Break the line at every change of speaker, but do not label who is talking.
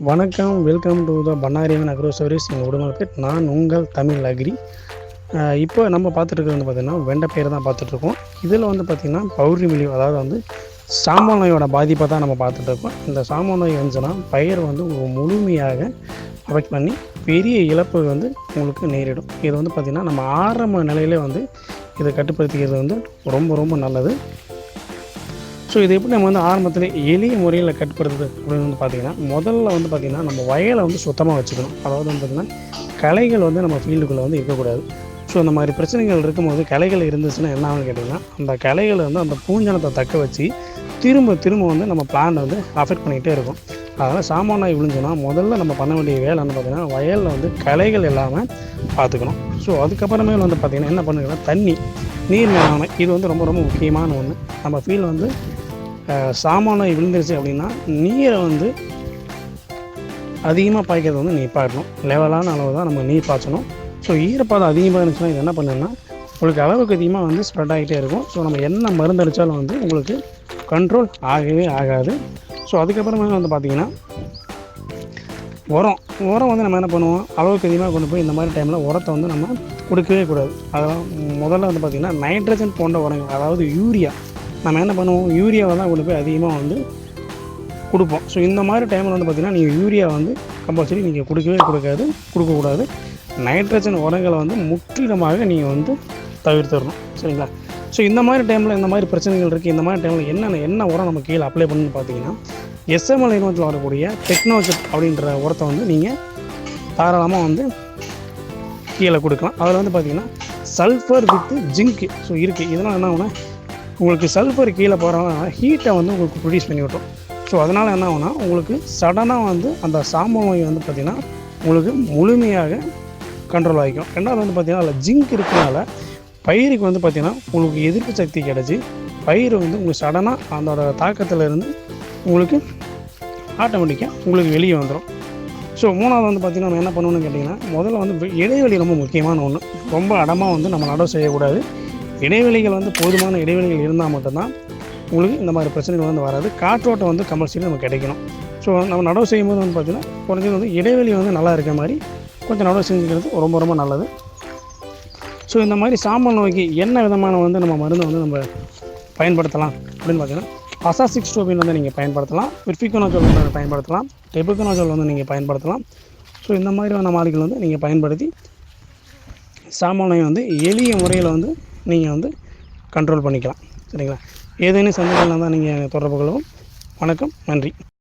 வணக்கம், welcome to the Bannariamman agro service. எங்கள் உடம்பு நான் உங்கள் தமிழ் அக்ரி. இப்போ நம்ம பார்த்துட்டு வந்து பார்த்திங்கன்னா வெண்டைப்பயிர் தான் பார்த்துட்ருக்கோம். இதில் வந்து பார்த்திங்கன்னா பவுடரி மில்லியம், அதாவது வந்து சாம்பல் நோயோட பாதிப்பை தான் நம்ம பார்த்துட்ருக்கோம். இந்த சாம்பல் நோய் வந்துச்சுன்னா பயிர் வந்து முழுமையாக அஃபெக்ட் பண்ணி பெரிய இழப்பு வந்து உங்களுக்கு நேரிடும். இது வந்து பார்த்திங்கன்னா நம்ம ஆரம்ப நிலையிலே வந்து இதை கட்டுப்படுத்திக்கிறது வந்து ரொம்ப ரொம்ப நல்லது. ஸோ இது எப்படி நம்ம வந்து ஆரம்பத்தில் எளிய முறையில் கட்டுப்படுத்துது அப்படின்னு வந்து பார்த்திங்கன்னா, முதல்ல வந்து பார்த்திங்கன்னா நம்ம வயலை வந்து சுத்தமாக வச்சுக்கணும். அதாவது வந்து பார்த்திங்கன்னா களைகள் வந்து நம்ம ஃபீல்டுக்குள்ளே வந்து இருக்கக்கூடாது. ஸோ இந்த மாதிரி பிரச்சனைகள் இருக்கும்போது களைகள் இருந்துச்சுன்னா என்ன ஆகுன்னு கேட்டிங்கன்னா, அந்த களைகள் வந்து அந்த பூஞ்சனத்தை தக்க வச்சு திரும்ப திரும்ப வந்து நம்ம பிளான்ட் வந்து அஃபெக்ட் பண்ணிகிட்டே இருக்கும். அதனால் சாமான் நோய் விழுந்துச்சுன்னா முதல்ல நம்ம பண்ண வேண்டிய வேலை வந்து பார்த்திங்கன்னா வயலில் வந்து களைகள் இல்லாமல் பார்த்துக்கணும். ஸோ அதுக்கப்புறமேல் வந்து பார்த்திங்கன்னா என்ன பண்ணுங்கன்னா நீர் மேலாண்மை இது வந்து ரொம்ப ரொம்ப முக்கியமான ஒன்று. நம்ம ஃபீல்டு வந்து சாமான் நோய் விழுந்துருச்சு அப்படின்னா நீரை வந்து அதிகமாக பாய்க்கிறது வந்து நிப்பாட்டணும். லெவலான அளவு தான் நம்ம நீர் பாய்ச்சணும். ஸோ ஈரப்பதம் அதிகமாக இருந்துச்சுன்னா இது என்ன பண்ணுன்னா உங்களுக்கு அளவுக்கு அதிகமாக வந்து ஸ்ப்ரெட் ஆகிட்டே இருக்கும். ஸோ நம்ம என்ன மருந்து அடித்தாலும் வந்து உங்களுக்கு கண்ட்ரோல் ஆகவே ஆகாது. ஸோ அதுக்கப்புறமே வந்து பார்த்திங்கன்னா உரம் வந்து நம்ம என்ன பண்ணுவோம், அளவுக்கு அதிகமாக கொண்டு போய் இந்த மாதிரி டைமில் உரத்தை வந்து நம்ம கொடுக்கவே கூடாது. அதெல்லாம் முதல்ல வந்து பார்த்திங்கன்னா நைட்ரஜன் போன்ற உரங்கள், அதாவது யூரியா, நம்ம என்ன பண்ணுவோம் யூரியாவை தான் கொண்டு போய் அதிகமாக வந்து கொடுப்போம். ஸோ இந்த மாதிரி டைமில் வந்து பார்த்திங்கன்னா நீங்கள் யூரியா வந்து கம்பல்சரி நீங்கள் கொடுக்கக்கூடாது. நைட்ரஜன் உரங்களை வந்து முற்றிலுமாக நீங்கள் வந்து தவிர்த்துடணும். சரிங்களா? ஸோ இந்த மாதிரி டைமில் இந்த மாதிரி பிரச்சனைகள் இருக்குது. இந்த மாதிரி டைமில் என்ன உரம் நம்ம கீழே அப்ளை பண்ணணும்னு பார்த்தீங்கன்னா, எஸ்எம்எல் நிறுவனத்தில் வரக்கூடிய டெக்னோஜெட் அப்படின்ற உரத்தை வந்து நீங்கள் தாராளமாக வந்து கீழே கொடுக்கலாம். அதில் வந்து பார்த்திங்கன்னா சல்ஃபர் வித்து ஜிங்க் ஸோ இருக்குது. இதெல்லாம் என்ன ஆகுனா உங்களுக்கு சல்ஃபர் கீழே போகிறனால ஹீட்டை வந்து உங்களுக்கு ப்ரொடியூஸ் பண்ணி விட்டோம். ஸோ அதனால் என்ன ஆகுனா உங்களுக்கு சடனாக வந்து அந்த சாம்பல் நோய் வந்து பார்த்திங்கன்னா உங்களுக்கு முழுமையாக கண்ட்ரோல் ஆகிக்கும். ரெண்டாவது வந்து பார்த்திங்கன்னா அதில் ஜிங்க் இருக்கிறனால பயிருக்கு வந்து பார்த்திங்கன்னா உங்களுக்கு எதிர்ப்பு சக்தி கிடச்சி பயிர் வந்து உங்களுக்கு சடனாக அதோட தாக்கத்தில் இருந்து உங்களுக்கு ஆட்டோமேட்டிக்காக உங்களுக்கு வெளியே வந்துடும். ஸோ மூணாவது வந்து பார்த்திங்கன்னா நம்ம என்ன பண்ணணும்னு கேட்டிங்கன்னா, முதல்ல வந்து இடைவெளி ரொம்ப முக்கியமான ஒன்று. ரொம்ப அடமாக வந்து நம்ம நடவு செய்யக்கூடாது. இடைவெளிகள் வந்து போதுமான இடைவெளிகள் இருந்தால் மட்டும்தான் உங்களுக்கு இந்த மாதிரி பிரச்சனைகள் வந்து வராது. காற்றோட்டம் வந்து கம்பல்சரி நமக்கு கிடைக்கணும். ஸோ நம்ம நடவு செய்யும்போது வந்து பார்த்திங்கன்னா குறைஞ்சது வந்து இடைவெளி வந்து நல்லா இருக்க மாதிரி கொஞ்சம் நடவு செஞ்சுக்கிறது ரொம்ப ரொம்ப நல்லது. ஸோ இந்த மாதிரி சாம்பல் நோய்க்கு என்ன விதமான வந்து நம்ம மருந்து வந்து நம்ம பயன்படுத்தலாம் அப்படின்னு பார்த்திங்கன்னா, அசாசிக்ஸ்டோபின் வந்து நீங்கள் பயன்படுத்தலாம், பிர்ஃபிகோனோஜோல் வந்து பயன்படுத்தலாம், டெபுகோனோஜோல் வந்து நீங்கள் பயன்படுத்தலாம். ஸோ இந்த மாதிரியான மாலிகள் வந்து நீங்கள் பயன்படுத்தி சாம்பல் நோய் வந்து எளிய முறையில் வந்து நீங்கள் வந்து கண்ட்ரோல் பண்ணிக்கலாம். சரிங்களா? ஏதேனும் சந்தேகம்னா தான் நீங்கள் தொடர்பு கொள்ளவும். வணக்கம், நன்றி.